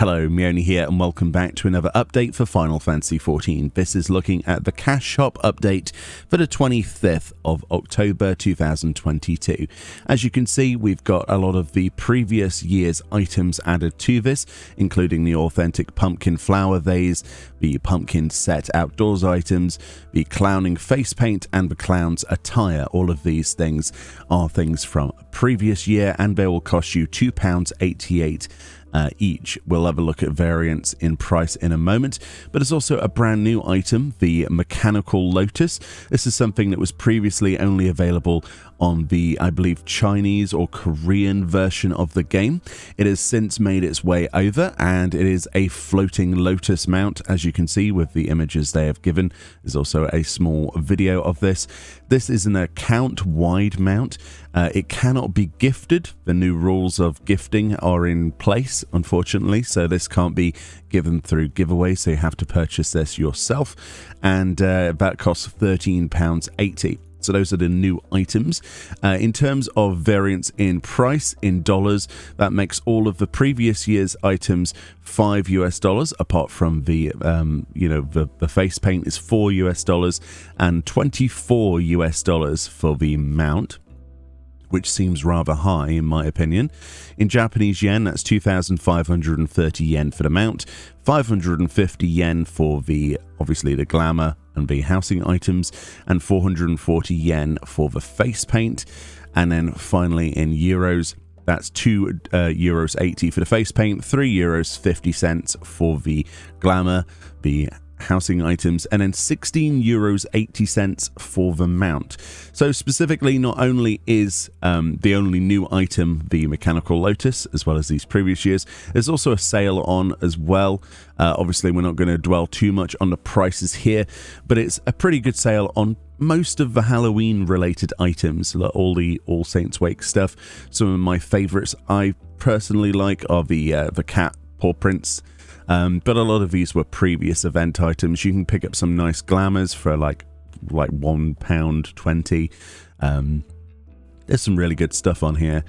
Hello, Meoni here, and welcome back to another update for Final Fantasy XIV. This is looking at the Cash Shop update for the 25th of October 2022. As you can see, we've got a lot of the previous year's items added to this, including the authentic pumpkin flower vase, the pumpkin set outdoors items, the clowning face paint, and the clown's attire. All of these things are things from previous year, and they will cost you £2.88 each. We'll have a look at variants in price in a moment, but it's also a brand new item, the Mechanical Lotus. This is something that was previously only available on the, I believe, Chinese or Korean version of the game. It has since made its way over, and it is a floating Lotus mount, as you can see with the images they have given. There's also a small video of this. This is an account-wide mount. It cannot be gifted. The new rules of gifting are in place, unfortunately, so this can't be given through giveaway, so you have to purchase this yourself, and that costs £13.80. So those are the new items. In terms of variance in price in dollars, that makes all of the previous year's items $5 apart from the the face paint is $4 and $24 for the mount, which seems rather high in my opinion. In Japanese yen, that's 2,530 yen for the mount, 550 yen for obviously the glamour and the housing items, and 440 yen for the face paint. And then finally in euros, that's €2.80 for the face paint, €3.50 for the glamour, the housing items, and then €16.80 for the mount. So specifically, not only is the only new item the Mechanical Lotus, as well as these previous years, there's also a sale on as well. Obviously, we're not going to dwell too much on the prices here, but it's a pretty good sale on most of the Halloween related items, all the All Saints Wake stuff. Some of my favorites I personally like are the cat paw prints. But a lot of these were previous event items. You can pick up some nice glamours for like £1.20. There's some really good stuff on here.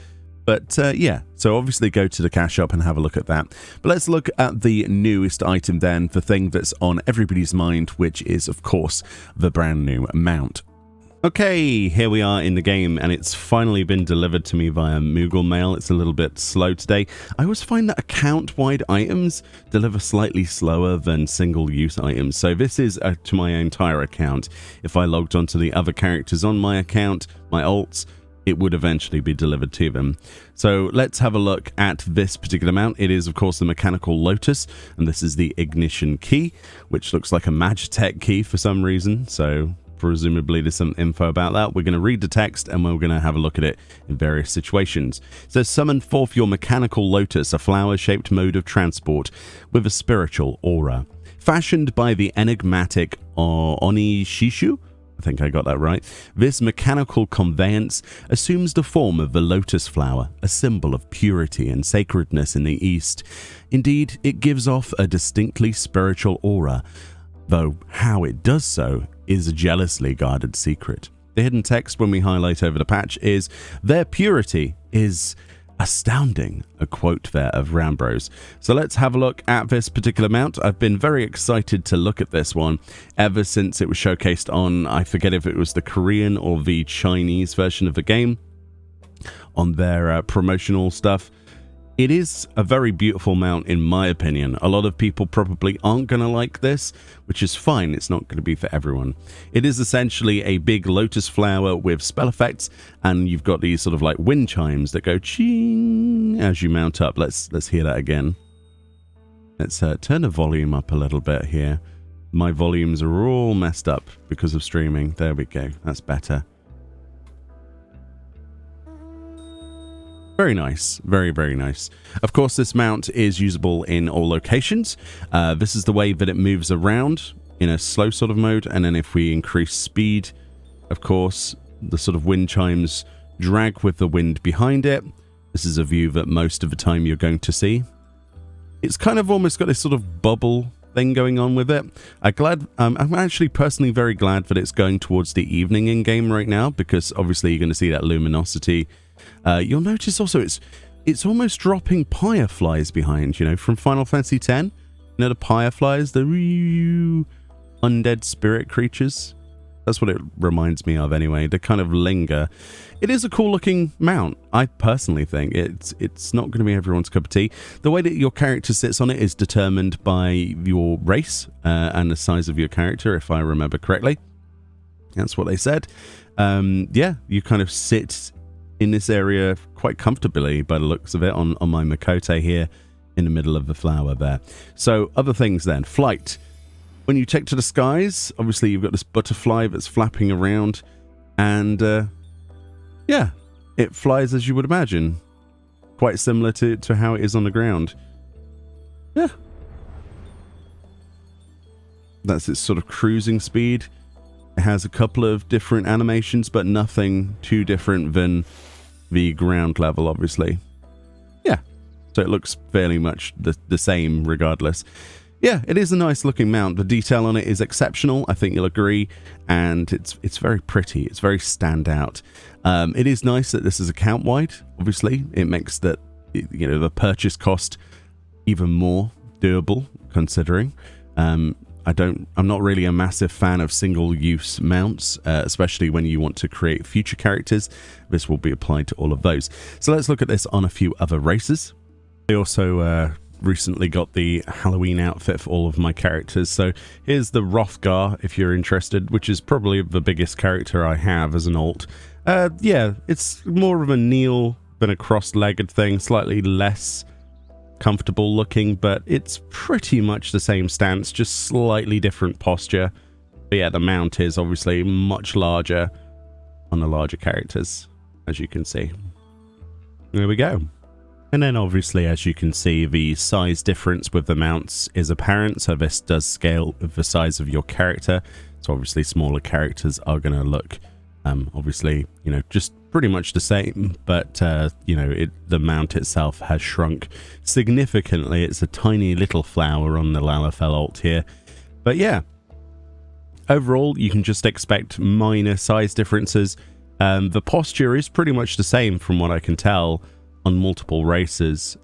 But yeah, so obviously go to the Cash Shop and have a look at that. But let's look at the newest item then, the thing that's on everybody's mind, which is, of course, the brand new mount. Okay, here we are in the game, and it's finally been delivered to me via Moogle Mail. It's a little bit slow today. I always find that account-wide items deliver slightly slower than single-use items. So this is to my entire account. If I logged onto the other characters on my account, my alts, it would eventually be delivered to them. So let's have a look at this particular mount. It is, of course, the Mechanical Lotus, and this is the ignition key, which looks like a Magitech key for some reason. So presumably there's some info about that. We're going to read the text and we're going to have a look at it in various situations. It says, summon forth your Mechanical Lotus, a flower-shaped mode of transport with a spiritual aura. Fashioned by the enigmatic Oni Shishu, I think I got that right, this mechanical conveyance assumes the form of the lotus flower, a symbol of purity and sacredness in the East. Indeed, it gives off a distinctly spiritual aura, though how it does so is a jealously guarded secret. The hidden text when we highlight over the patch is, their purity is astounding, a quote there of Rambros. So let's have a look at this particular mount. I've been very excited to look at this one ever since it was showcased on, I forget if it was the Korean or the Chinese version of the game, on their promotional stuff. It is a very beautiful mount in my opinion. A lot of people probably aren't going to like this, which is fine. It's not going to be for everyone. It is essentially a big lotus flower with spell effects, and you've got these sort of like wind chimes that go ching as you mount up. Let's hear that again. Let's turn the volume up a little bit here. My volumes are all messed up because of streaming. There we go. That's better. Very nice. Very, very nice. Of course, this mount is usable in all locations. This is the way that it moves around in a slow sort of mode. And then if we increase speed, of course, the sort of wind chimes drag with the wind behind it. This is a view that most of the time you're going to see. It's kind of almost got this sort of bubble thing going on with it. I'm actually personally very glad that it's going towards the evening in game right now, because obviously you're going to see that luminosity. You'll notice also it's it's almost dropping fireflies behind, you know, from Final Fantasy X. You know, the fireflies, the undead spirit creatures. That's what it reminds me of anyway. They kind of linger. It is a cool looking mount. I personally think it's not going to be everyone's cup of tea. The way that your character sits on it is determined by your race and the size of your character, if I remember correctly. That's what they said. Yeah, you kind of sit in this area quite comfortably by the looks of it on my Makote here in the middle of the flower there. So other things then. Flight. When you take to the skies, obviously you've got this butterfly that's flapping around, and yeah, it flies as you would imagine. Quite similar to how it is on the ground. Yeah. That's its sort of cruising speed. It has a couple of different animations, but nothing too different than the ground level, obviously. Yeah. So it looks fairly much the same regardless. Yeah, it is a nice looking mount. The detail on it is exceptional, I think you'll agree, and it's very pretty. It's very standout. It is nice that this is account wide. Obviously, it makes that, you know, the purchase cost even more doable considering. I'm not really a massive fan of single use mounts, especially when you want to create future characters. This will be applied to all of those. So let's look at this on a few other races. I also recently got the Halloween outfit for all of my characters. So here's the Rothgar, if you're interested, which is probably the biggest character I have as an alt. Yeah, it's more of a kneel than a cross-legged thing, slightly less comfortable looking, but it's pretty much the same stance, just slightly different posture. But yeah, the mount is obviously much larger on the larger characters, as you can see. There we go. And then obviously, as you can see, the size difference with the mounts is apparent. So this does scale with the size of your character. So obviously smaller characters are going to look, obviously, you know, just pretty much the same. But, you know, the mount itself has shrunk significantly. It's a tiny little flower on the Lalafell alt here. But yeah, overall, you can just expect minor size differences. The posture is pretty much the same from what I can tell on multiple races.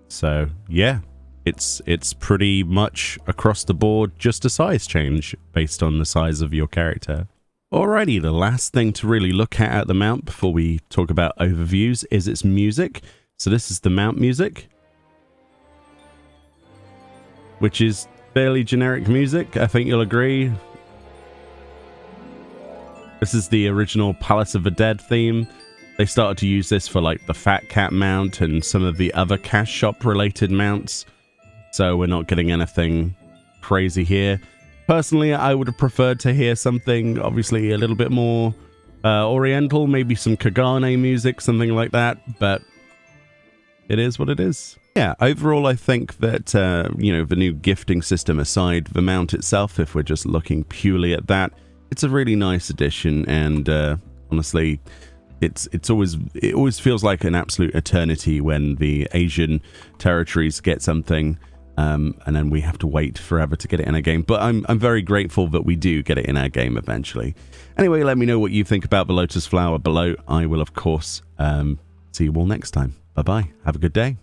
So yeah, it's pretty much across the board just a size change based on the size of your character. Alrighty, the last thing to really look at the mount before we talk about overviews is its music. So this is the mount music, which is fairly generic music, I think you'll agree. This is the original Palace of the Dead theme. They started to use this for like the Fat Cat mount and some of the other cash shop related mounts. So we're not getting anything crazy here. Personally, I would have preferred to hear something obviously a little bit more oriental, maybe some Kagane music, something like that, but it is what it is. Yeah, overall I think that, you know, the new gifting system aside, the mount itself, if we're just looking purely at that, it's a really nice addition, and honestly, it always feels like an absolute eternity when the Asian territories get something, and then we have to wait forever to get it in our game. But I'm very grateful that we do get it in our game eventually. Anyway, let me know what you think about the Lotus flower below. I will, of course, see you all next time. Bye bye. Have a good day.